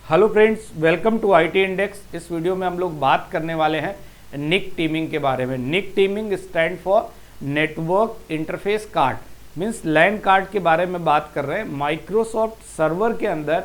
Hello friends, welcome to IT index. इस video में हम लोग बात करने वाले हैं निक टीमिंग के बारे में। NIC teaming stand for network interface card, means LAN card के बारे में बात कर रहे हैं। माइक्रोसॉफ्ट सर्वर के अंदर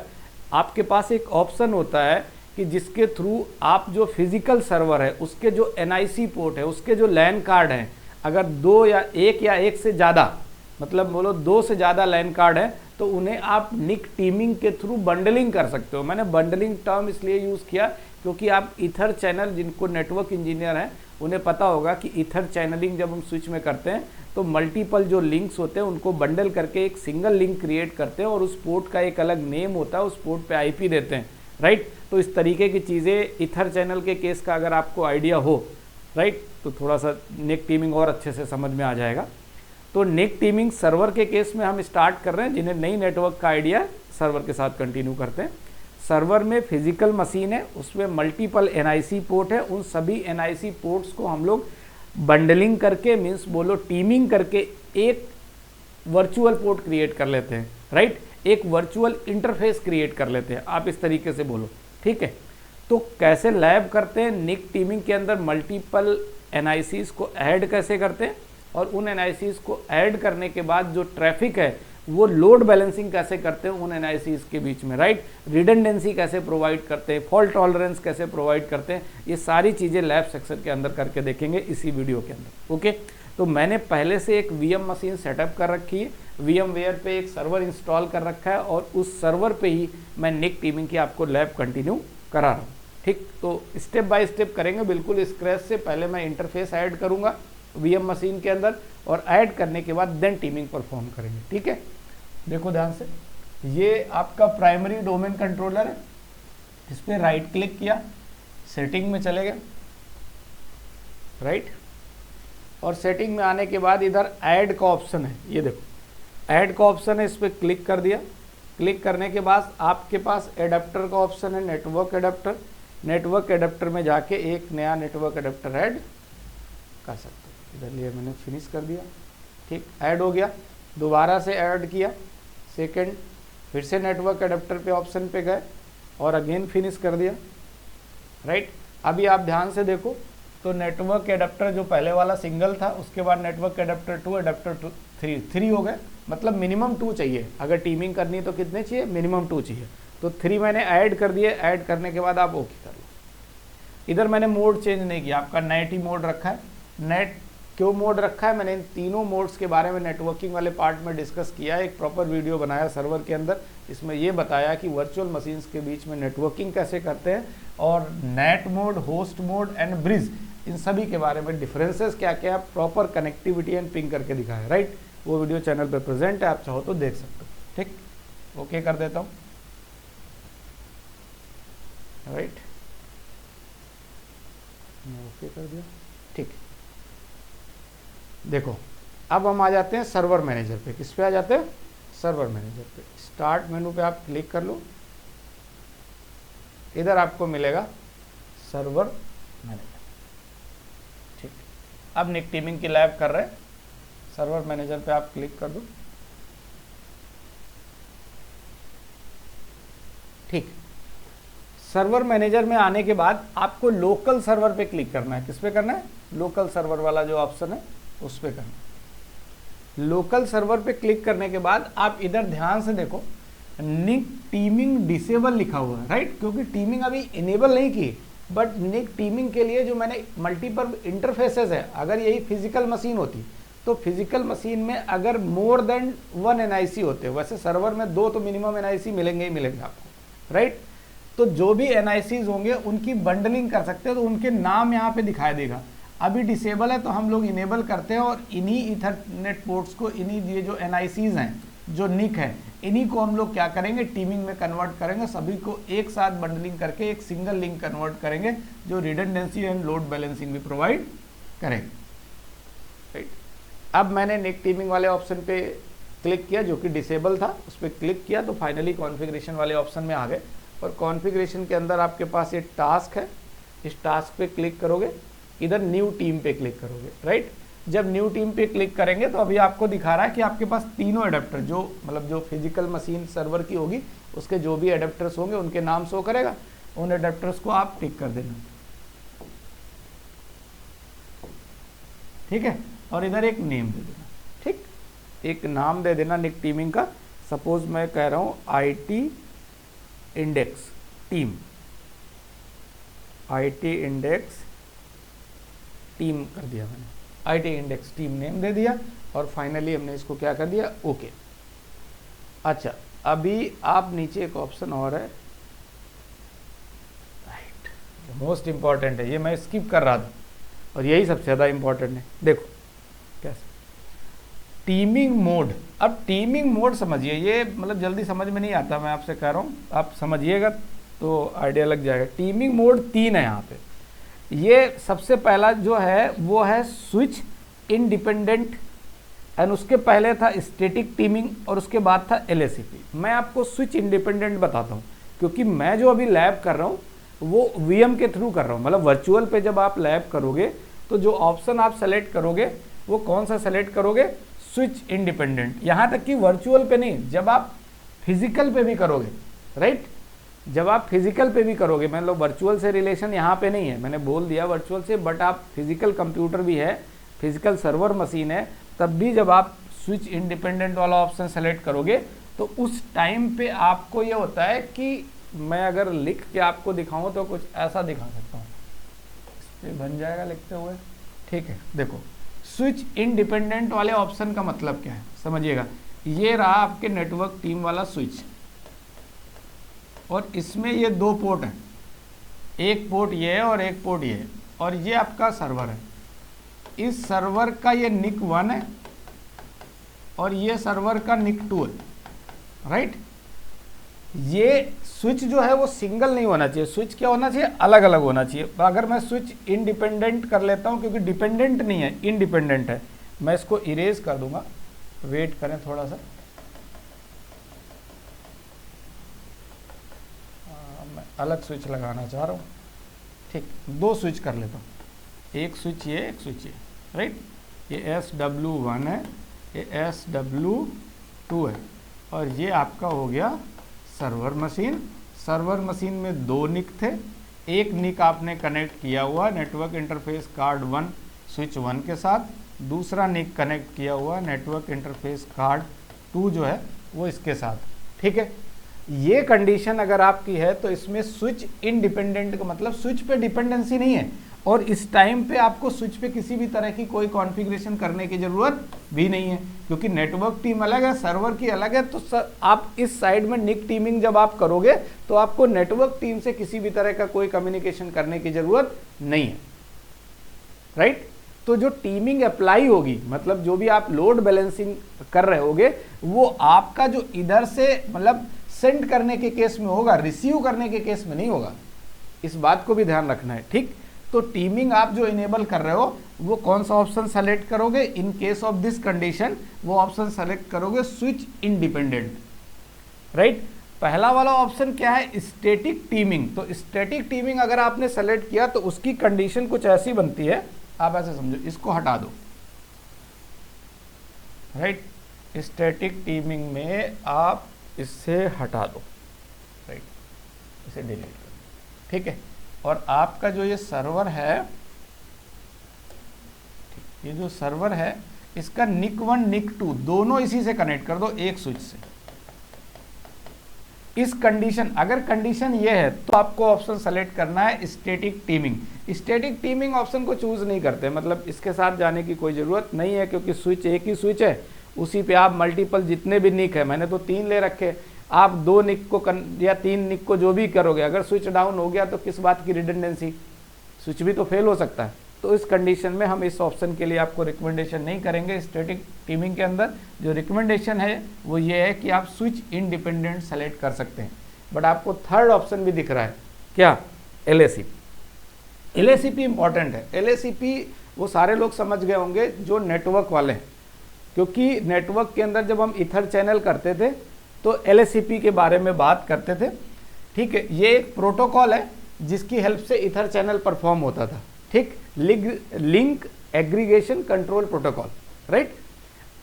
आपके पास एक ऑप्शन होता है कि जिसके थ्रू आप जो फिजिकल सर्वर है उसके जो NIC पोर्ट है, उसके जो लैन कार्ड हैं, अगर दो या एक से ज़्यादा, मतलब बोलो 2 से ज़्यादा लैन कार्ड है, तो उन्हें आप निक टीमिंग के थ्रू बंडलिंग कर सकते हो। मैंने बंडलिंग टर्म इसलिए यूज़ किया क्योंकि आप ईथर चैनल, जिनको नेटवर्क इंजीनियर हैं उन्हें पता होगा कि ईथर चैनलिंग जब हम स्विच में करते हैं तो मल्टीपल जो लिंक्स होते हैं उनको बंडल करके एक सिंगल लिंक क्रिएट करते हैं और उस पोर्ट का एक अलग नेम होता है, उस पोर्ट पे IP देते हैं, राइट। तो इस तरीके की चीज़ें ईथर चैनल के केस का अगर आपको आइडिया हो, राइट, तो थोड़ा सा निक टीमिंग और अच्छे से समझ में आ जाएगा। तो निक टीमिंग सर्वर के केस में हम स्टार्ट कर रहे हैं। जिन्हें नई नेटवर्क का आइडिया है सर्वर के साथ कंटिन्यू करते हैं। सर्वर में फिजिकल मशीन है, उसमें मल्टीपल NIC पोर्ट है। उन सभी NIC पोर्ट्स को हम लोग बंडलिंग करके, मीन्स बोलो टीमिंग करके, एक वर्चुअल पोर्ट क्रिएट कर लेते हैं, राइट। एक वर्चुअल इंटरफेस क्रिएट कर लेते हैं, आप इस तरीके से बोलो, ठीक है। तो कैसे लैब करते हैं निक टीमिंग के अंदर, मल्टीपल NICs को ऐड कैसे करते हैं और उन NICs को ऐड करने के बाद जो ट्रैफिक है वो लोड बैलेंसिंग कैसे करते हैं उन NICs के बीच में, राइट। रिडंडेंसी कैसे प्रोवाइड करते हैं, फॉल्ट टॉलरेंस कैसे प्रोवाइड करते हैं, ये सारी चीज़ें लैब सेक्शन के अंदर करके देखेंगे इसी वीडियो के अंदर, ओके। तो मैंने पहले से एक VM मशीन सेटअप कर रखी है, VMware पे एक सर्वर इंस्टॉल कर रखा है और उस सर्वर पे ही मैं निक टीमिंग की आपको लैब कंटिन्यू करा रहा हूँ, ठीक। तो स्टेप बाय स्टेप करेंगे, बिल्कुल स्क्रैच से। पहले मैं इंटरफेस ऐड करूँगा VM मशीन के अंदर और ऐड करने के बाद देन टीमिंग परफॉर्म करेंगे, ठीक है। देखो ध्यान से, ये आपका प्राइमरी डोमेन कंट्रोलर है। इस पर राइट क्लिक किया, सेटिंग में चले गए, राइट। और सेटिंग में आने के बाद इधर ऐड का ऑप्शन है, ये देखो ऐड का ऑप्शन है, इस पर क्लिक कर दिया। क्लिक करने के बाद आपके पास एडाप्टर का ऑप्शन है, नेटवर्क एडाप्टर। नेटवर्क एडाप्टर में जाके एक नया नेटवर्क एडाप्टर ऐड कर सकते हो। इधर लिए मैंने फिनिश कर दिया, ठीक, ऐड हो गया। दोबारा से ऐड किया, सेकंड, फिर से नेटवर्क एडाप्टर पे ऑप्शन पे गए और अगेन फिनिश कर दिया, राइट। अभी आप ध्यान से देखो तो नेटवर्क एडाप्टर जो पहले वाला सिंगल था, उसके बाद नेटवर्क एडाप्टर 2, एडाप्टर 3 हो गए, मतलब मिनिमम 2 चाहिए। अगर टीमिंग करनी तो कितने चाहिए, मिनिमम 2 चाहिए। तो 3 मैंने ऐड कर दिए। ऐड करने के बाद आप ओके कर लो। इधर मैंने मोड चेंज नहीं किया, आपका नेट ही मोड रखा है। नेट क्यों मोड रखा है, मैंने इन तीनों मोड्स के बारे में नेटवर्किंग वाले पार्ट में डिस्कस किया है, एक प्रॉपर वीडियो बनाया सर्वर के अंदर। इसमें ये बताया कि वर्चुअल मशीन्स के बीच में नेटवर्किंग कैसे करते हैं और NAT mode, host mode and bridge, इन सभी के बारे में डिफरेंसेस क्या क्या है, प्रॉपर कनेक्टिविटी एंड पिंग करके दिखाया, राइट। वो वीडियो चैनल पर प्रेजेंट है, आप चाहो तो देख सकते हो, ठीक। ओके कर देता हूँ, राइट, ओके कर दिया, ठीक। देखो अब हम आ जाते हैं सर्वर मैनेजर पे। किस पे आ जाते हैं, सर्वर मैनेजर पे। स्टार्ट मेनू पे आप क्लिक कर लो, इधर आपको मिलेगा सर्वर मैनेजर, ठीक। अब निक टीमिंग की लैब कर रहे हैं, सर्वर मैनेजर पे आप क्लिक कर दो, ठीक। सर्वर मैनेजर में आने के बाद आपको लोकल सर्वर पे क्लिक करना है। किस पे करना है, लोकल सर्वर वाला जो ऑप्शन है उस पे करना। लोकल सर्वर पे क्लिक करने के बाद आप इधर ध्यान से देखो, निक टीमिंग डिसेबल लिखा हुआ है, राइट, क्योंकि टीमिंग अभी इनेबल नहीं की। बट निक टीमिंग के लिए जो मैंने मल्टीपल इंटरफेसेस है, अगर यही फिजिकल मशीन होती तो फिजिकल मशीन में अगर मोर देन 1 NIC होते, वैसे सर्वर में 2 तो मिनिमम NIC मिलेंगे ही मिलेंगे आपको, राइट। तो जो भी NICs होंगे उनकी बंडलिंग कर सकते हैं, तो उनके नाम यहाँ पे दिखाई देगा। अभी डिसेबल है तो हम लोग इनेबल करते हैं और इन्हीं ईथरनेट पोर्ट्स को, इन्हीं ये जो NICs हैं, जो निक है, इन्हीं को हम लोग क्या करेंगे, टीमिंग में कन्वर्ट करेंगे। सभी को एक साथ बंडलिंग करके एक सिंगल लिंक कन्वर्ट करेंगे, जो रिडंडेंसी एंड लोड बैलेंसिंग भी प्रोवाइड करेंगे, राइट। अब मैंने निक टीमिंग वाले ऑप्शन पे क्लिक किया जो कि डिसेबल था, उस पर क्लिक किया तो फाइनली कॉन्फ़िगरेशन वाले ऑप्शन में आ गए। और कॉन्फ़िगरेशन के अंदर आपके पास एक टास्क है, इस टास्क पे क्लिक करोगे, इधर न्यू टीम पे क्लिक करोगे, राइट। जब न्यू टीम पे क्लिक करेंगे तो अभी आपको दिखा रहा है कि आपके पास तीनों एडेप्टर जो मतलब जो फिजिकल मशीन सर्वर की होगी उसके जो भी एडेप्टर्स होंगे उनके नाम शो करेगा, उन एडेप्टर्स को आप टिक कर देना, ठीक है। और इधर एक नेम दे देना, ठीक, एक नाम दे देना निक टीमिंग का। सपोज मैं कह रहा हूँ IT index team, IT index team कर दिया मैंने, IT इंडेक्स टीम नेम दे दिया और फाइनली हमने इसको क्या कर दिया, ओके। अच्छा, अभी आप नीचे एक ऑप्शन और है, राइट, मोस्ट इंपॉर्टेंट है, ये मैं स्किप कर रहा था और यही सबसे ज़्यादा इंपॉर्टेंट है। देखो कैसे टीमिंग मोड। अब टीमिंग मोड समझिए, ये मतलब जल्दी समझ में नहीं आता, मैं आपसे कह रहा हूँ, आप समझिएगा तो आइडिया लग जाएगा। टीमिंग मोड 3 है यहाँ पे। ये सबसे पहला जो है वो है स्विच इंडिपेंडेंट, एंड उसके पहले था स्टैटिक टीमिंग और उसके बाद था LACP। मैं आपको स्विच इंडिपेंडेंट बताता हूँ क्योंकि मैं जो अभी लैब कर रहा हूँ वो VM के थ्रू कर रहा हूँ, मतलब वर्चुअल पे जब आप लैब करोगे तो जो ऑप्शन आप सेलेक्ट करोगे वो कौन सा सेलेक्ट करोगे, स्विच इंडिपेंडेंट। यहाँ तक कि वर्चुअल पे नहीं, जब आप फिजिकल पे भी करोगे, राइट, जब आप फिजिकल पे भी करोगे, मान लो वर्चुअल से रिलेशन यहाँ पे नहीं है, मैंने बोल दिया वर्चुअल से, बट आप फिजिकल कंप्यूटर भी है, फिजिकल सर्वर मशीन है, तब भी जब आप स्विच इंडिपेंडेंट वाला ऑप्शन सेलेक्ट करोगे तो उस टाइम पे आपको ये होता है कि मैं अगर लिख के आपको दिखाऊं तो कुछ ऐसा दिखा सकता हूँ, इस पर बन जाएगा लिखते हुए, ठीक है। देखो स्विच इंडिपेंडेंट वाले ऑप्शन का मतलब क्या है समझिएगा, ये रहा आपके नेटवर्क टीम वाला स्विच और इसमें ये 2 पोर्ट हैं, एक पोर्ट ये है और एक पोर्ट ये है, और ये आपका सर्वर है। इस सर्वर का ये NIC 1 है और ये सर्वर का NIC 2 है, राइट। ये स्विच जो है वो सिंगल नहीं होना चाहिए, स्विच क्या होना चाहिए, अलग अलग होना चाहिए। अगर मैं स्विच इंडिपेंडेंट कर लेता हूँ, क्योंकि डिपेंडेंट नहीं है, इंडिपेंडेंट है, मैं इसको इरेज कर दूंगा, वेट करें थोड़ा सा, मैं अलग स्विच लगाना चाह रहा हूँ, ठीक, 2 स्विच कर लेता हूँ, एक स्विच ये, एक स्विच ये, राइट। ये SW1 है, ये SW2 है, और ये आपका हो गया सर्वर मशीन। सर्वर मशीन में 2 NIC थे, एक NIC आपने कनेक्ट किया हुआ नेटवर्क इंटरफेस कार्ड 1 स्विच 1 के साथ, दूसरा NIC कनेक्ट किया हुआ नेटवर्क इंटरफेस कार्ड 2 जो है वो इसके साथ, ठीक है। ये कंडीशन अगर आपकी है तो इसमें स्विच इंडिपेंडेंट का मतलब स्विच पे डिपेंडेंसी नहीं है, और इस टाइम पे आपको स्विच पे किसी भी तरह की कोई कॉन्फ़िगरेशन करने की ज़रूरत भी नहीं है, क्योंकि नेटवर्क टीम अलग है, सर्वर की अलग है। तो आप इस साइड में NIC टीमिंग जब आप करोगे तो आपको नेटवर्क टीम से किसी भी तरह का कोई कम्युनिकेशन करने की ज़रूरत नहीं है, राइट। तो जो टीमिंग अप्लाई होगी, मतलब जो भी आप लोड बैलेंसिंग कर रहे होगे, वो आपका जो इधर से मतलब सेंड करने के केस में होगा, रिसीव करने के केस में नहीं होगा। इस बात को भी ध्यान रखना है, ठीक। तो टीमिंग आप जो इनेबल कर रहे हो वो कौन सा ऑप्शन सेलेक्ट करोगे, in case of this condition वो ऑप्शन सेलेक्ट करोगे स्विच इंडिपेंडेंट, राइट। पहला वाला ऑप्शन क्या है, स्टैटिक टीमिंग। तो स्टैटिक टीमिंग अगर आपने सेलेक्ट किया तो उसकी कंडीशन कुछ ऐसी बनती है, आप ऐसे समझो, इसको हटा दो, राइट। स्टैटिक टीमिंग में आप इससे हटा दो, राइट, इसे डिलीट कर दो, ठीक है। और आपका जो ये सर्वर है, ये जो सर्वर है इसका NIC 1 NIC 2 दोनों इसी से कनेक्ट कर दो, एक स्विच से। इस कंडीशन, अगर कंडीशन ये है तो आपको ऑप्शन सेलेक्ट करना है static teeming. Static teeming option को चूज नहीं करते, मतलब इसके साथ जाने की कोई ज़रूरत नहीं है, क्योंकि स्विच एक ही स्विच है, उसी पे आप मल्टीपल जितने भी NIC है, मैंने तो 3 ले रखे, आप 2 NIC को या 3 NIC को जो भी करोगे, अगर स्विच डाउन हो गया तो किस बात की रिडंडेंसी, स्विच भी तो फेल हो सकता है। तो इस कंडीशन में हम इस ऑप्शन के लिए आपको रिकमेंडेशन नहीं करेंगे। स्टैटिक टीमिंग के अंदर जो रिकमेंडेशन है वो ये है कि आप स्विच इंडिपेंडेंट सेलेक्ट कर सकते हैं। बट आपको थर्ड ऑप्शन भी दिख रहा है, क्या, LACP। LACP इंपॉर्टेंट है। LACP वो सारे लोग समझ गए होंगे जो नेटवर्क वाले हैं, क्योंकि नेटवर्क के अंदर जब हम ईथर चैनल करते थे तो LACP के बारे में बात करते थे, ठीक है। ये एक प्रोटोकॉल है जिसकी हेल्प से ईथर चैनल परफॉर्म होता था, ठीक। Link aggregation control protocol, right.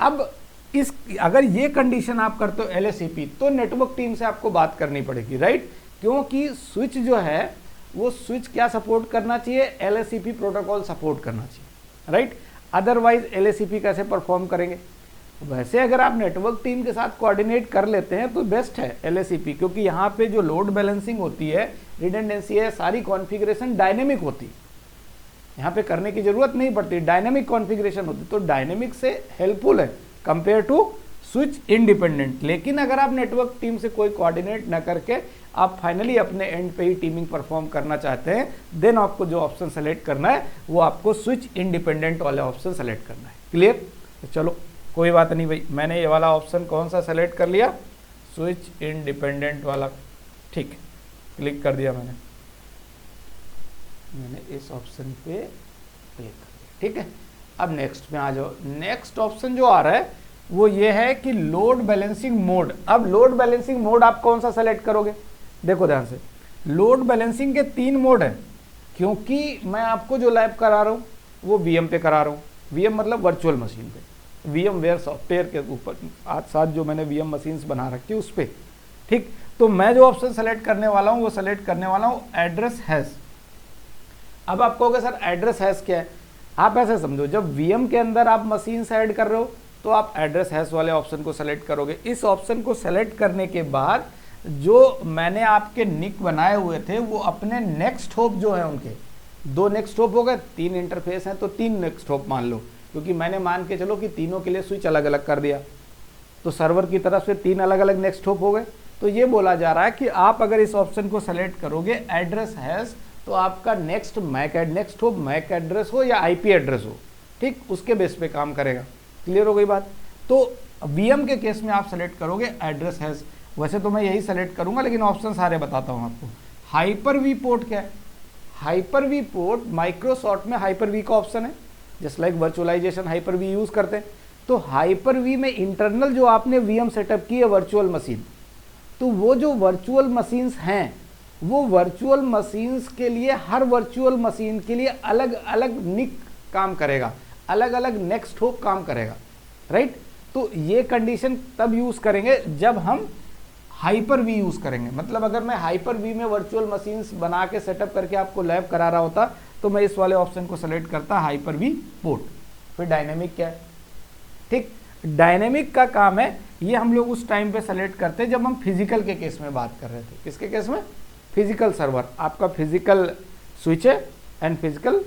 अब इस अगर ये कंडीशन आप करते हो LACP, तो नेटवर्क टीम से आपको बात करनी पड़ेगी, राइट, क्योंकि स्विच जो है वो स्विच क्या सपोर्ट करना चाहिए, LACP प्रोटोकॉल सपोर्ट करना चाहिए, राइट। अदरवाइज LACP कैसे परफॉर्म करेंगे। वैसे अगर आप नेटवर्क टीम के साथ कोऑर्डिनेट कर लेते हैं तो बेस्ट है LACP, क्योंकि यहाँ पे जो लोड बैलेंसिंग होती है, रिडंडेंसी है, सारी कॉन्फ़िगरेशन डायनेमिक होती है, यहाँ पे करने की जरूरत नहीं पड़ती, डायनेमिक कॉन्फ़िगरेशन होती, तो डायनेमिक से हेल्पफुल है कंपेयर टू स्विच इंडिपेंडेंट। लेकिन अगर आप नेटवर्क टीम से कोई कोऑर्डिनेट ना करके आप फाइनली अपने एंड पे ही टीमिंग परफॉर्म करना चाहते हैं, देन आपको जो ऑप्शन सेलेक्ट करना है वो आपको स्विच इंडिपेंडेंट वाला ऑप्शन सेलेक्ट करना है। क्लियर? तो चलो कोई बात नहीं भाई, मैंने ये वाला ऑप्शन कौन सा सेलेक्ट कर लिया, स्विच इंडिपेंडेंट वाला, ठीक है, क्लिक कर दिया मैंने इस ऑप्शन पे क्लिक कर दिया, ठीक है। अब नेक्स्ट में आ जाओ। नेक्स्ट ऑप्शन जो आ रहा है वो ये है कि लोड बैलेंसिंग मोड। अब लोड बैलेंसिंग मोड आप कौन सा सेलेक्ट करोगे, देखो ध्यान से, लोड बैलेंसिंग के 3 मोड हैं, क्योंकि मैं आपको जो लैब करा रहा हूँ वो VM पे करा रहा हूँ, VM मतलब वर्चुअल मशीन पे, VMware सॉफ्टवेयर के ऊपर आज साथ जो मैंने VM मशीन्स बना रखी है उस पर, ठीक। तो मैं जो ऑप्शन सेलेक्ट करने वाला हूँ वो सेलेक्ट करने वाला हूँ एड्रेस हैश। अब आप कहोगे सर एड्रेस हैश क्या है, आप ऐसे समझो, जब VM के अंदर आप मशीन ऐड कर रहे हो तो आप एड्रेस हैश वाले ऑप्शन को सेलेक्ट करोगे। इस ऑप्शन को सेलेक्ट करने के बाद जो मैंने आपके निक बनाए हुए थे वो अपने नेक्स्ट होप जो है, उनके 2 नेक्स्ट होप हो गए, 3 इंटरफेस हैं तो 3 नेक्स्ट होप मान लो, क्योंकि मैंने मान के चलो कि तीनों के लिए स्विच अलग अलग कर दिया, तो सर्वर की तरफ से 3 अलग अलग नेक्स्ट होप हो गए। तो ये बोला जा रहा है कि आप अगर इस ऑप्शन को सेलेक्ट करोगे एड्रेस हैश, तो आपका next next hop MAC address हो या IP एड्रेस हो, ठीक, उसके बेस पे काम करेगा। क्लियर हो गई बात। तो VM के केस में आप सेलेक्ट करोगे एड्रेस हैश। वैसे तो मैं यही सेलेक्ट करूंगा, लेकिन ऑप्शन सारे बताता हूं आपको। हाइपर-V पोर्ट क्या है, हाइपर-V पोर्ट माइक्रोसॉफ्ट में हाइपर-V का ऑप्शन है, जस्ट लाइक वर्चुअलाइजेशन हाइपर-V यूज करते हैं। तो हाइपर-V में इंटरनल जो आपने VM सेटअप की है वर्चुअल मशीन, तो वो जो वर्चुअल मशीन्स हैं वो वर्चुअल मशीन्स के लिए, हर वर्चुअल मशीन के लिए अलग अलग निक काम करेगा, अलग अलग नेक्स्ट होप काम करेगा, राइट। तो ये कंडीशन तब यूज करेंगे जब हम हाइपर-V यूज करेंगे। मतलब अगर मैं हाइपर-V में वर्चुअल मशीन्स बना के सेटअप करके आपको लैब करा रहा होता तो मैं इस वाले ऑप्शन को सेलेक्ट करता, हाइपर-V पोर्ट। फिर डायनेमिक क्या है, ठीक, डायनेमिक का काम है, ये हम लोग उस टाइम पे सेलेक्ट करते जब हम फिजिकल के केस में बात कर रहे थे। किसके केस में, फिजिकल सर्वर, आपका फिजिकल स्विच है एंड फिजिकल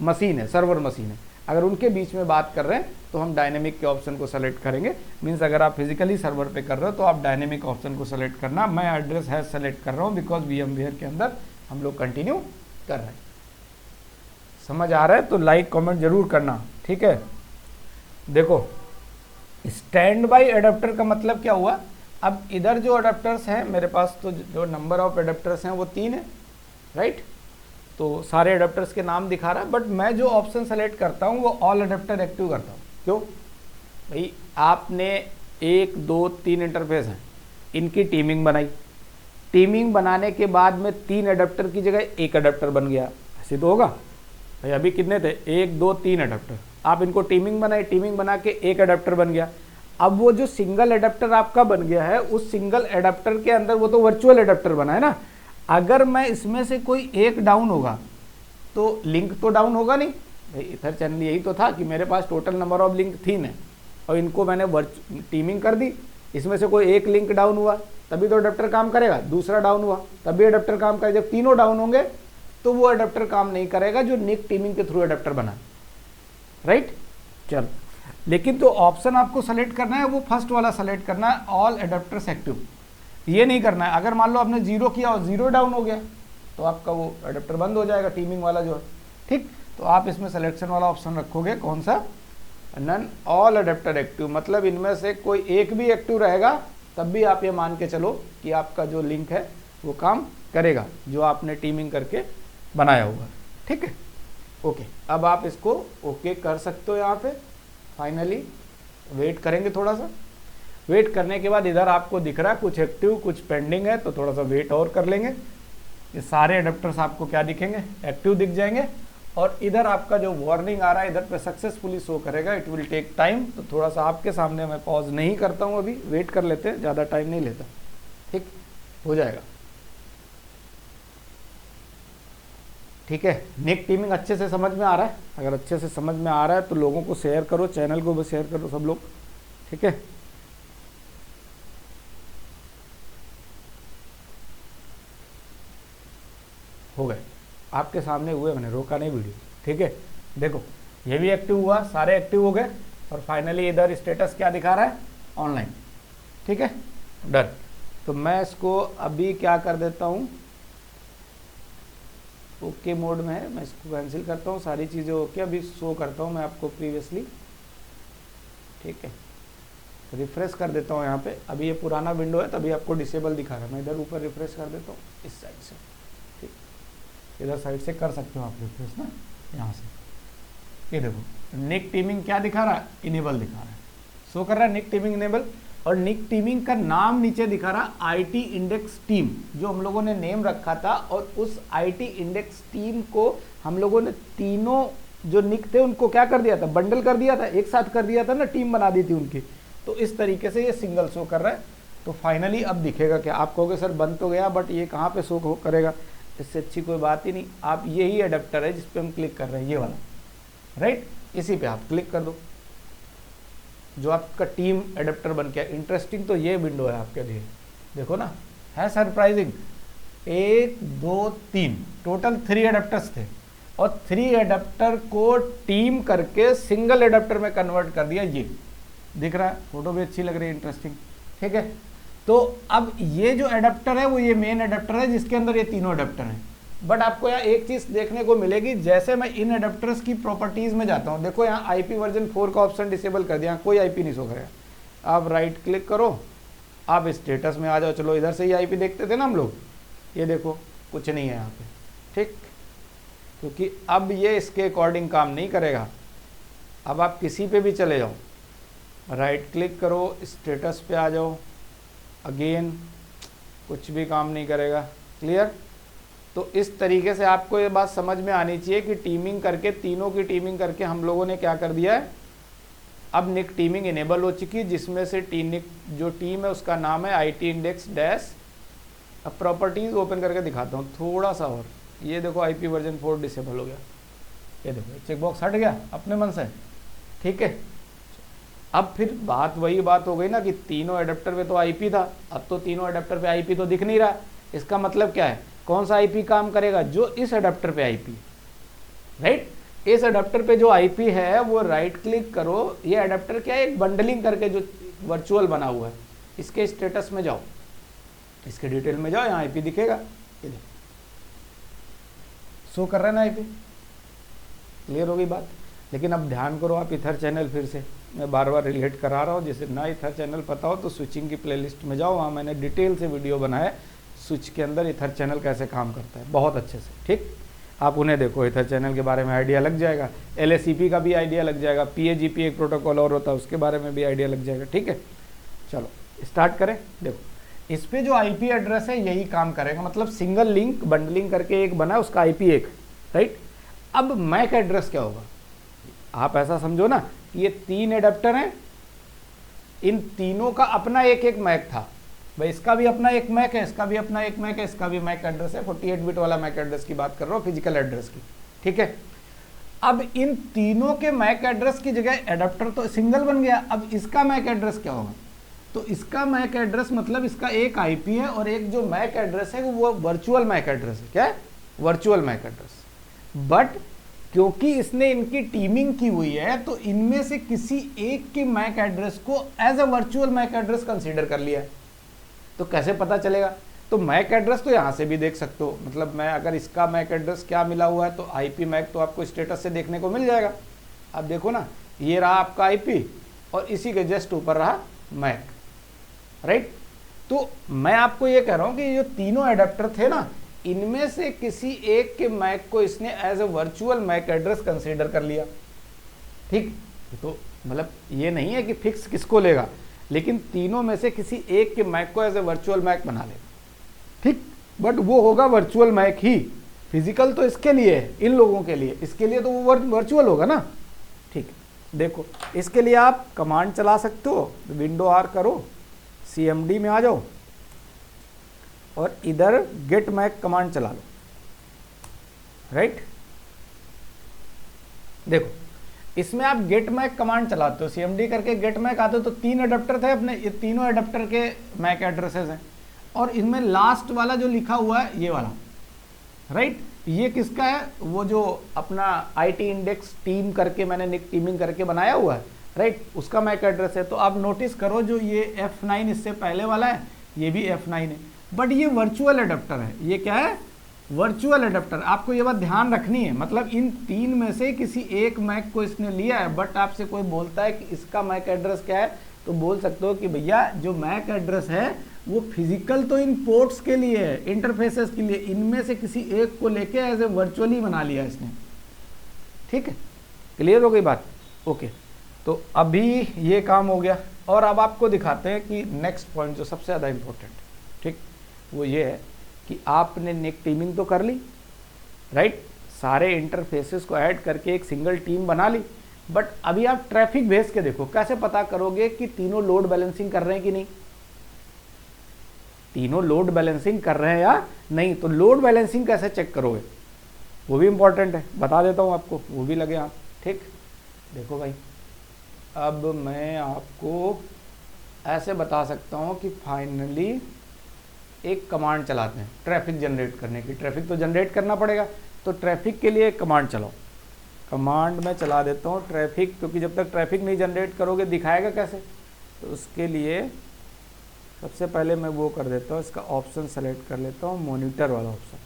मशीन है, सर्वर मशीन है, अगर उनके बीच में बात कर रहे हैं तो हम डायनेमिक के ऑप्शन को सेलेक्ट करेंगे। मींस अगर आप फिजिकली सर्वर पे कर रहे हो तो आप डायनेमिक ऑप्शन को सेलेक्ट करना। मैं एड्रेस हैश सेलेक्ट कर रहा हूँ बिकॉज VMware के अंदर हम लोग कंटिन्यू कर रहे हैं। समझ आ रहा है तो लाइक कमेंट जरूर करना, ठीक है। देखो स्टैंड बाई एडाप्टर का मतलब क्या हुआ, अब इधर जो अडेप्टर्स हैं मेरे पास, तो जो नंबर ऑफ एडाप्टर्स हैं वो 3 है, राइट। तो सारे एडाप्टर्स के नाम दिखा रहा है, बट मैं जो ऑप्शन सेलेक्ट करता हूँ वो ऑल एडाप्टर एक्टिव करता हूँ। क्यों भाई, आपने 1 2 3 इंटरफेस हैं, इनकी टीमिंग बनाई, टीमिंग बनाने के बाद में 3 एडाप्टर की जगह 1 एडाप्टर बन गया, ऐसे तो होगा भाई। अभी कितने थे, 1 2 3 एडाप्टर, आप इनको टीमिंग बनाई, टीमिंग बना के 1 एडाप्टर बन गया। अब वो जो सिंगल एडाप्टर आपका बन गया है, उस सिंगल एडाप्टर के अंदर वो तो वर्चुअल एडाप्टर बना है ना, अगर मैं इसमें से कोई एक डाउन होगा तो लिंक तो डाउन होगा नहीं भाई। इधर चैनल यही तो था कि मेरे पास टोटल नंबर ऑफ लिंक 3 है और इनको मैंने टीमिंग कर दी, इसमें से कोई एक लिंक डाउन हुआ तभी तो अडेप्टर काम करेगा, दूसरा डाउन हुआ तभी अडेप्टर काम करेगा। जब तीनों डाउन होंगे तो वो अडेप्टर काम नहीं करेगा जो निक टीमिंग के थ्रू अडेप्टर बना, राइट। चलो, लेकिन तो ऑप्शन आपको सेलेक्ट करना है वो फर्स्ट वाला सेलेक्ट करना है, ऑल एडेप्टर्स एक्टिव। ये नहीं करना है, अगर मान लो आपने 0 किया और 0 डाउन हो गया तो आपका वो एडेप्टर बंद हो जाएगा, टीमिंग वाला जो है, ठीक। तो आप इसमें सिलेक्शन वाला ऑप्शन रखोगे, कौन सा, नन ऑल एडेप्टर एक्टिव, मतलब इनमें से कोई एक भी एक्टिव रहेगा तब भी आप ये मान के चलो कि आपका जो लिंक है वो काम करेगा जो आपने टीमिंग करके बनाया होगा, ठीक है। ओके, अब आप इसको ओके कर सकते हो। यहाँ पे फाइनली वेट करेंगे, थोड़ा सा वेट करने के बाद इधर आपको दिख रहा है कुछ एक्टिव कुछ पेंडिंग है, तो थोड़ा सा वेट और कर लेंगे। ये सारे एडेप्टर्स आपको क्या दिखेंगे, एक्टिव दिख जाएंगे और इधर आपका जो वार्निंग आ रहा है इधर पे सक्सेसफुली शो करेगा। इट विल टेक टाइम, तो थोड़ा सा आपके सामने मैं पॉज नहीं करता हूँ, अभी वेट कर लेते हैं, ज़्यादा टाइम नहीं लेता, ठीक हो जाएगा। ठीक है, निक टीमिंग अच्छे से समझ में आ रहा है? अगर अच्छे से समझ में आ रहा है तो लोगों को शेयर करो, चैनल को भी शेयर करो सब लोग, ठीक है। हो गए आपके सामने हुए, मैंने रोका नहीं वीडियो, ठीक है। देखो ये भी एक्टिव हुआ, सारे एक्टिव हो गए, और फाइनली इधर स्टेटस क्या दिखा रहा है? ऑनलाइन, ठीक है, डन। तो मैं इसको अभी क्या कर देता हूँ, ओके मोड में है, मैं इसको कैंसिल करता हूँ, सारी चीज़ें ओके, अभी शो करता हूँ मैं आपको प्रीवियसली, ठीक है। रिफ्रेश कर देता हूँ यहाँ पे, अभी ये पुराना विंडो है तभी आपको डिसेबल दिखा रहा है। मैं इधर ऊपर रिफ्रेश कर देता हूँ इस साइड से, ठीक, इधर साइड से कर सकते हो आप रिफ्रेश ना, यहाँ से। ये देखो निक टीमिंग क्या दिखा रहा है? इनेबल दिखा रहा है, शो कर रहा है निक टीमिंग इनेबल, और निक टीमिंग का नाम नीचे दिखा रहा आईटी इंडेक्स टीम, जो हम लोगों ने नेम रखा था, और उस आईटी इंडेक्स टीम को हम लोगों ने तीनों जो निक थे उनको क्या कर दिया था? बंडल कर दिया था, एक साथ कर दिया था ना, टीम बना दी थी उनकी। तो इस तरीके से ये सिंगल शो कर रहा है। तो फाइनली अब दिखेगा क्या? आप कहोगे सर बंद तो गया, बट ये कहाँ पे शो करेगा? इससे अच्छी कोई बात ही नहीं। आप यही एडेप्टर है जिस पे हम क्लिक कर रहे हैं, ये वाला, राइट, इसी पे आप क्लिक कर दो, जो आपका टीम एडेप्टर बन गया। इंटरेस्टिंग तो ये विंडो है आपके लिए, देखो ना, है सरप्राइजिंग। 1 2 3 टोटल 3 एडेप्टर्स थे, और 3 एडेप्टर को टीम करके सिंगल एडेप्टर में कन्वर्ट कर दिया। ये दिख रहा है, फोटो भी अच्छी लग रही है, इंटरेस्टिंग, ठीक है। तो अब ये जो एडेप्टर है वो ये मेन एडेप्टर है जिसके अंदर ये तीनों एडेप्टर हैं। बट आपको यहाँ एक चीज़ देखने को मिलेगी, जैसे मैं इन एडेप्टर्स की प्रॉपर्टीज़ में जाता हूँ, देखो यहाँ आईपी वर्जन 4 का ऑप्शन डिसेबल कर दिया, कोई आईपी नहीं शो करेगा। आप राइट क्लिक करो, आप स्टेटस में आ जाओ, चलो इधर से ही आईपी देखते थे ना हम लोग, ये देखो कुछ नहीं है यहाँ पे, ठीक, क्योंकि अब ये इसके अकॉर्डिंग काम नहीं करेगा। अब आप किसी पे भी चले जाओ, राइट क्लिक करो, स्टेटस पे आ जाओ, अगेन कुछ भी काम नहीं करेगा। क्लियर? तो इस तरीके से आपको ये बात समझ में आनी चाहिए कि टीमिंग करके, तीनों की टीमिंग करके हम लोगों ने क्या कर दिया है, अब निक टीमिंग इनेबल हो चुकी है, जिसमें से निक जो टीम है उसका नाम है आईटी इंडेक्स डैश। अब प्रॉपर्टीज़ ओपन करके दिखाता हूँ थोड़ा सा और, ये देखो आईपी वर्जन 4 डिसेबल हो गया, ये देखो चेक बॉक्स हट गया अपने मन से, ठीक है। अब फिर बात वही बात हो गई ना कि तीनों एडेप्टर पे तो आईपी था, अब तो तीनों एडेप्टर पे आईपी तो दिख नहीं रहा। इसका मतलब क्या है? कौन सा आईपी काम करेगा? जो इस एडेप्टर पे आईपी, राइट, इस एडेप्टर पे जो आईपी है वो राइट क्लिक करो, ये एडेप्टर क्या है? एक बंडलिंग करके जो वर्चुअल बना हुआ है, इसके स्टेटस में जाओ, इसके डिटेल में जाओ, यहाँ आईपी दिखेगा, ये देखो शो कर रहा है ना आईपी। क्लियर हो गई बात? लेकिन अब ध्यान करो आप इथर चैनल, फिर से मैं बार बार रिलेट करा रहा हूँ, जिसे ना इथर चैनल पता हो तो स्विचिंग की प्लेलिस्ट में जाओ, वहाँ मैंने डिटेल से वीडियो बनाया है स्विच के अंदर इथर चैनल कैसे काम करता है, बहुत अच्छे से, ठीक। आप उन्हें देखो, इथर चैनल के बारे में आइडिया लग जाएगा, LACP का भी आइडिया लग जाएगा, PAGP एक प्रोटोकॉल और होता है उसके बारे में भी आइडिया लग जाएगा, ठीक है। चलो स्टार्ट करें। देखो इस पे जो IP एड्रेस है यही काम करेगा, मतलब सिंगल लिंक बंडलिंग करके एक बना, उसका IP एक, राइट। अब मैक एड्रेस क्या होगा? आप ऐसा समझो ना, ये 3 एडेप्टर हैं, इन तीनों का अपना एक एक मैक था भाई, इसका भी अपना एक मैक है, इसका भी अपना एक मैक है, इसका भी मैक एड्रेस है, 48 बिट वाला मैक एड्रेस की बात कर रहा हूँ, फिजिकल एड्रेस की, ठीक है। अब इन तीनों के मैक एड्रेस की जगह एडेप्टर तो सिंगल बन गया, अब इसका मैक एड्रेस क्या होगा? तो इसका मैक एड्रेस मतलब इसका एक आईपी है और एक जो मैक एड्रेस है वो वर्चुअल मैक एड्रेस है। क्या है? Virtual MAC address. बट क्योंकि इसने इनकी टीमिंग की हुई है तो इनमें से किसी एक के मैक एड्रेस को as a virtual MAC address consider कर लिया है। तो कैसे पता चलेगा? तो मैक एड्रेस तो यहाँ से भी देख सकते हो, मतलब मैं अगर इसका मैक एड्रेस क्या मिला हुआ है तो आईपी मैक तो आपको स्टेटस से देखने को मिल जाएगा। अब देखो ना, ये रहा आपका आईपी और इसी के जस्ट ऊपर रहा मैक, राइट। तो मैं आपको ये कह रहा हूँ कि ये जो तीनों एडेप्टर थे ना, इनमें से किसी एक के मैक को इसने as a virtual MAC address consider कर लिया, ठीक। तो मतलब ये नहीं है कि फिक्स किसको लेगा, लेकिन तीनों में से किसी एक के मैक को एज ए वर्चुअल मैक बना लेगा, ठीक। बट वो होगा वर्चुअल मैक ही, फिजिकल तो इसके लिए है, इन लोगों के लिए, इसके लिए तो वो वर्चुअल होगा ना। ठीक है, देखो इसके लिए आप कमांड चला सकते हो, विंडो आर करो, CMD में आ जाओ और इधर गेट मैक कमांड चला लो, राइट। देखो इसमें आप गेट मैक कमांड चलाते हो, CMD करके गेट मैक आते हो, तो 3 एडाप्टर थे अपने, ये तीनों एडाप्टर के मैक एड्रेसेस हैं, और इनमें लास्ट वाला जो लिखा हुआ है ये वाला, राइट, ये किसका है, वो जो अपना IT इंडेक्स टीम करके मैंने निक टीमिंग करके बनाया हुआ है, राइट, उसका मैक एड्रेस है। तो आप नोटिस करो जो ये F9 इससे पहले वाला है, ये भी F9 है, बट ये वर्चुअल एडाप्टर है। ये क्या है, वर्चुअल एडाप्टर। आपको ये बात ध्यान रखनी है, मतलब इन 3 में से किसी एक मैक को इसने लिया है, बट आपसे कोई बोलता है कि इसका मैक एड्रेस क्या है, तो बोल सकते हो कि भैया जो मैक एड्रेस है वो फिजिकल तो इन पोर्ट्स के लिए है, इंटरफेसेस के लिए, इनमें से किसी एक को लेके एज ए वर्चुअली बना लिया इसने। ठीक है, क्लियर हो गई बात, ओके। तो अभी ये काम हो गया, और अब आपको दिखाते हैं कि नेक्स्ट पॉइंट जो सबसे ज़्यादा इंपॉर्टेंट, ठीक, वो ये है कि आपने निक टीमिंग तो कर ली, राइट, सारे इंटरफेसेस को ऐड करके एक सिंगल टीम बना ली, बट अभी आप ट्रैफिक भेज के देखो, कैसे पता करोगे कि तीनों लोड बैलेंसिंग कर रहे हैं कि नहीं, तीनों लोड बैलेंसिंग कर रहे हैं या नहीं। तो लोड बैलेंसिंग कैसे चेक करोगे, वो भी इंपॉर्टेंट है, बता देता हूँ आपको, वो भी लगे आप। ठीक, देखो भाई, अब मैं आपको ऐसे बता सकता हूँ कि फाइनली एक कमांड चलाते हैं ट्रैफिक जनरेट करने की। ट्रैफिक तो जनरेट करना पड़ेगा, तो ट्रैफिक के लिए एक कमांड चलाओ। कमांड में चला देता हूँ ट्रैफिक, क्योंकि जब तक ट्रैफिक नहीं जनरेट करोगे दिखाएगा कैसे। तो उसके लिए सबसे पहले मैं वो कर देता हूँ, इसका ऑप्शन सेलेक्ट कर लेता हूँ, मॉनिटर वाला ऑप्शन,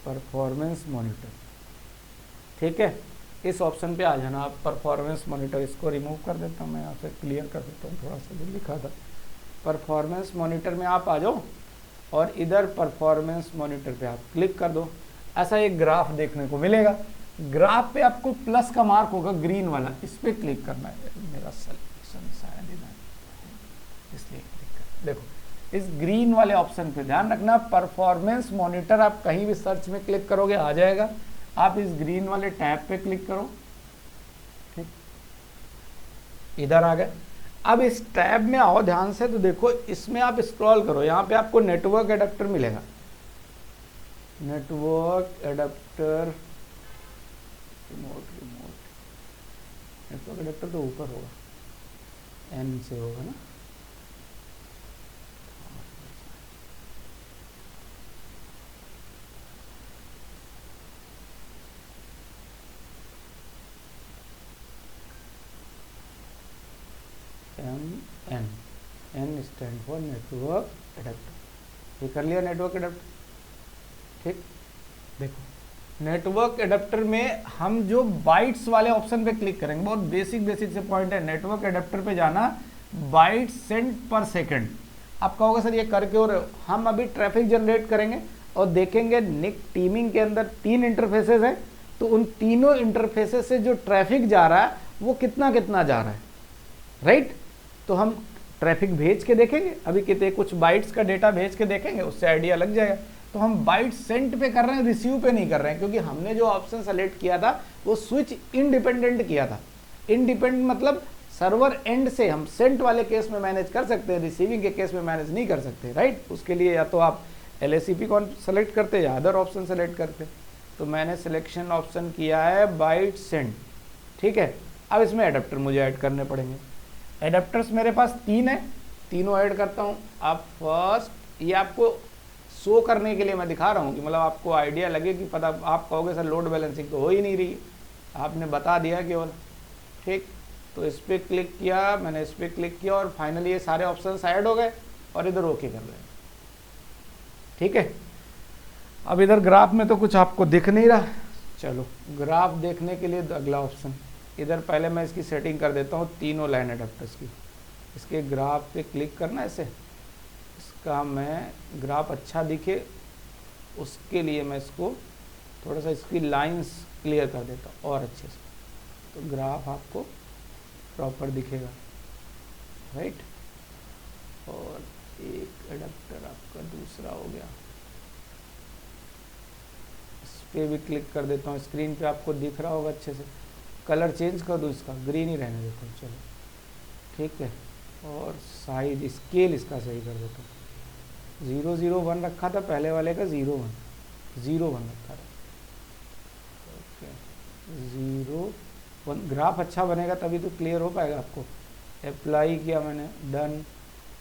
परफॉर्मेंस मॉनिटर। ठीक है, इस ऑप्शन पे आ जाना आप, परफॉर्मेंस मॉनिटर। इसको रिमूव कर देता हूँ मैं, यहाँ से क्लियर कर देता हूँ, थोड़ा सा जो लिखा था। परफॉर्मेंस मॉनिटर में आप आ जाओ और इधर परफॉर्मेंस मॉनिटर पे आप क्लिक कर दो। ऐसा एक ग्राफ देखने को मिलेगा। ग्राफ पे आपको प्लस का मार्क होगा ग्रीन वाला, इस पर क्लिक करना है। मेरा सलेक्शन शायद इसलिए क्लिक कर, देखो इस ग्रीन वाले ऑप्शन पे ध्यान रखना। परफॉर्मेंस मॉनिटर आप कहीं भी सर्च में क्लिक करोगे आ जाएगा। आप इस ग्रीन वाले टैब पे क्लिक करो, ठीक, इधर आ गए। अब इस टैब में आओ ध्यान से, तो देखो इसमें आप स्क्रॉल करो, यहाँ पे आपको नेटवर्क एडाप्टर मिलेगा। Network adapter, remote network adapter तो ऊपर होगा, एन से होगा ना। N stand for network adapter. ये कर लिया नेटवर्क एडाप्टर। ठीक, देखो नेटवर्क एडाप्टर में हम जो बाइट्स वाले ऑप्शन पे क्लिक करेंगे, बहुत बेसिक से पॉइंट है। नेटवर्क एडाप्टर पे जाना, बाइट सेंड पर सेकंड। आप कहोगे सर ये कर क्यों रहे हो? हम अभी ट्रैफिक जनरेट करेंगे और देखेंगे निक टीमिंग के अंदर 3 इंटरफेसेस हैं, तो उन तीनों इंटरफेसेस से जो ट्रैफिक जा रहा है वो कितना जा रहा है, राइट। तो हम ट्रैफिक भेज के देखेंगे, अभी कितने कुछ बाइट्स का डेटा भेज के देखेंगे, उससे आइडिया लग जाएगा। तो हम बाइट सेंड पे कर रहे हैं, रिसीव पे नहीं कर रहे हैं, क्योंकि हमने जो ऑप्शन सेलेक्ट किया था वो स्विच इंडिपेंडेंट किया था। इंडिपेंडेंट मतलब सर्वर एंड से हम सेंट वाले केस में मैनेज कर सकते हैं, रिसीविंग के केस में मैनेज नहीं कर सकते, राइट। उसके लिए या तो आप LACP कौन सेलेक्ट करते या अदर ऑप्शन सेलेक्ट करते। तो मैंने सिलेक्शन ऑप्शन किया है बाइट सेंड, ठीक है। अब इसमें एडाप्टर मुझे ऐड करने पड़ेंगे। एडाप्टर्स मेरे पास 3 है, तीनों ऐड करता हूँ। आप फर्स्ट, ये आपको शो करने के लिए मैं दिखा रहा हूँ कि मतलब आपको आइडिया लगे कि पता। आप कहोगे सर लोड बैलेंसिंग तो हो ही नहीं रही, आपने बता दिया केवल, ठीक। तो इस पर क्लिक किया मैंने, इस पर क्लिक किया और फाइनली ये सारे ऑप्शन ऐड हो गए और इधर ओके कर रहे हैं, ठीक है। अब इधर ग्राफ में तो कुछ आपको दिख नहीं रहा, चलो ग्राफ देखने के लिए अगला ऑप्शन, इधर पहले मैं इसकी सेटिंग कर देता हूँ तीनों लाइन एडाप्टर्स की। इसके ग्राफ पे क्लिक करना ऐसे, इसका मैं ग्राफ अच्छा दिखे उसके लिए मैं इसको थोड़ा सा इसकी लाइंस क्लियर कर देता हूँ और अच्छे से, तो ग्राफ आपको प्रॉपर दिखेगा, राइट। और एक एडाप्टर आपका दूसरा हो गया, पर भी क्लिक कर देता हूँ, स्क्रीन पे आपको दिख रहा होगा अच्छे से। कलर चेंज कर दूँ, इसका ग्रीन ही रहने देता हूँ, चलो ठीक है। और साइज स्केल इसका सही कर देता हूँ, 001 रखा था पहले वाले का, 0.1 रखा था। ओके 0.1, ग्राफ अच्छा बनेगा तभी तो क्लियर हो पाएगा आपको। अप्लाई किया मैंने, डन।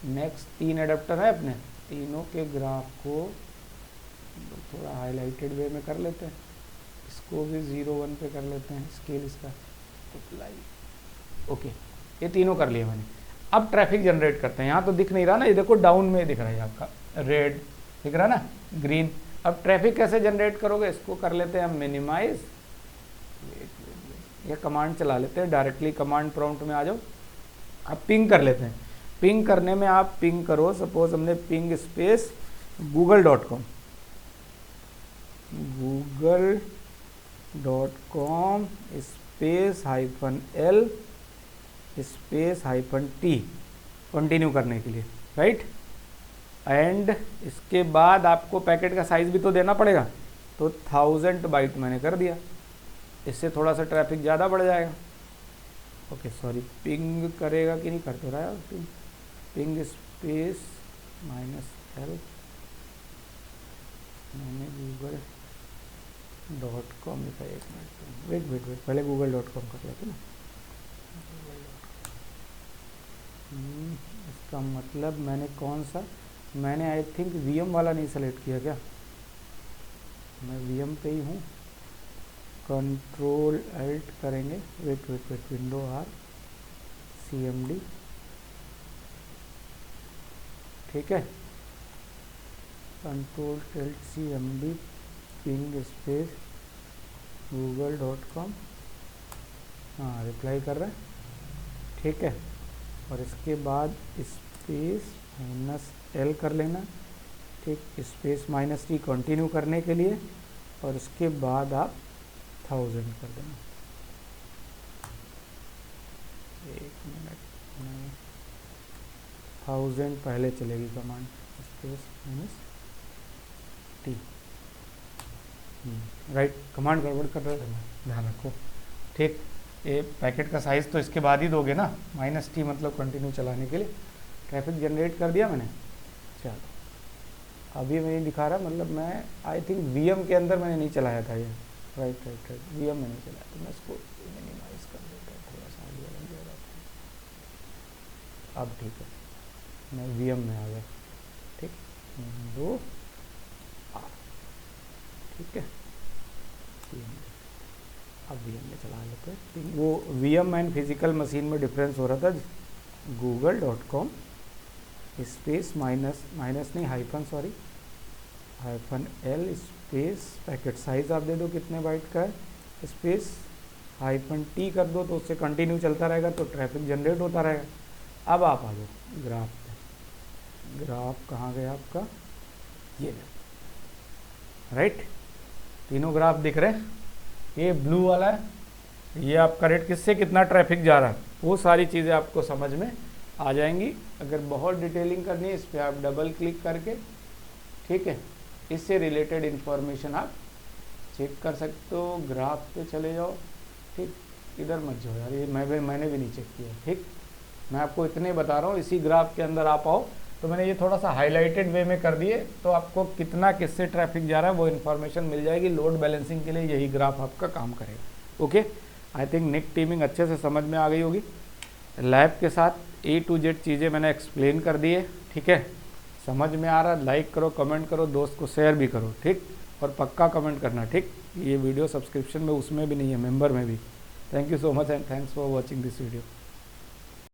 नेक्स्ट 3 एडाप्टर है अपने, तीनों के ग्राफ को थोड़ा हाईलाइटेड वे में कर लेते हैं, इसको भी 0.1 पे कर लेते हैं स्केल इसका, अप्लाई। ओके ये तीनों कर लिए मैंने। अब ट्रैफिक जनरेट करते हैं। यहाँ तो दिख नहीं रहा ना, ये देखो डाउन में दिख रहा है आपका, रेड दिख रहा ना, ग्रीन। अब ट्रैफिक कैसे जनरेट करोगे, इसको कर लेते हैं हम मिनिमाइज, ये कमांड चला लेते हैं, डायरेक्टली कमांड प्रॉम्प्ट में आ जाओ। अब पिंग कर लेते हैं। पिंग करने में आप पिंग करो, सपोज हमने ping space google.com, google.com space -l space -t continue करने के लिए, राइट। एंड इसके बाद आपको पैकेट का साइज भी तो देना पड़ेगा, तो 1000 बाइट मैंने कर दिया, इससे थोड़ा सा ट्रैफिक ज़्यादा बढ़ जाएगा। ओके सॉरी, पिंग करेगा कि नहीं कर तो रहा है, पिंग स्पेस -l, मैंने google.com लिखा है, 1 मिनट वेट, पहले google.com कर लेते ना। इसका मतलब मैंने कौन सा, मैंने आई थिंक VM वाला नहीं सेलेक्ट किया क्या, मैं VM पे ही हूँ। कंट्रोल अल्ट करेंगे, वेट विंडो R CMD, ठीक है। Control alt CMD ping space google.com, हाँ रिप्लाई कर रहा है, ठीक है। और इसके बाद स्पेस -l कर लेना, ठीक, स्पेस -t कंटिन्यू करने के लिए, और इसके बाद आप 1000 कर देना। 1 मिनट में 1000 पहले चलेगी command, space -t, right. Command गड़बड़ कर रहे हैं, ध्यान रखो, ठीक। ये पैकेट का साइज़ तो इसके बाद ही दोगे ना, -t मतलब कंटिन्यू चलाने के लिए। ट्रैफिक जनरेट कर दिया मैंने, चलो अभी मैं नहीं दिखा रहा, मतलब मैं आई थिंक VM के अंदर मैंने नहीं चलाया था ये, राइट VM में नहीं चलाया, तो मैं इसको मिनिमाइज कर देता हूँ, थोड़ा सा आइडिया लग जाएगा। अब ठीक है, मैं VM में आ गया, ठीक, 2 ठीक है। अब VM में चला लेते हैं। वो VM एंड फिजिकल मशीन में डिफरेंस हो रहा था, google.com space -l space packet size आप दे दो कितने बाइट का है, स्पेस -t कर दो, तो उससे कंटिन्यू चलता रहेगा, तो ट्रैफिक जनरेट होता रहेगा। अब आप आ जाओ ग्राफ पे, ग्राफ कहाँ गया आपका, ये राइट, तीनों ग्राफ दिख रहे हैं। ये ब्लू वाला है, ये आपका रेट किससे कितना ट्रैफिक जा रहा है, वो सारी चीज़ें आपको समझ में आ जाएंगी। अगर बहुत डिटेलिंग करनी है, इस पर आप डबल क्लिक करके, ठीक है, इससे रिलेटेड इंफॉर्मेशन आप चेक कर सकते हो। ग्राफ पे चले जाओ, ठीक, इधर मत जाओ यार, ये मैंने भी नहीं चेक किया, ठीक। मैं आपको इतने बता रहा हूँ, इसी ग्राफ के अंदर आप आओ, तो मैंने ये थोड़ा सा हाईलाइटेड वे में कर दिए, तो आपको कितना किससे ट्रैफिक जा रहा है वो इन्फॉर्मेशन मिल जाएगी। लोड बैलेंसिंग के लिए यही ग्राफ आपका काम करेगा। Okay, I think NIC teaming अच्छे से समझ में आ गई होगी। लैब के साथ A to Z चीज़ें मैंने एक्सप्लेन कर दी है, ठीक है। समझ में आ रहा, लाइक करो, कमेंट करो, दोस्त को शेयर भी करो, ठीक, और पक्का कमेंट करना, ठीक। ये वीडियो सब्सक्रिप्शन में उसमें भी नहीं है, मेंबर में भी। Thank you so much and thanks for watching this video.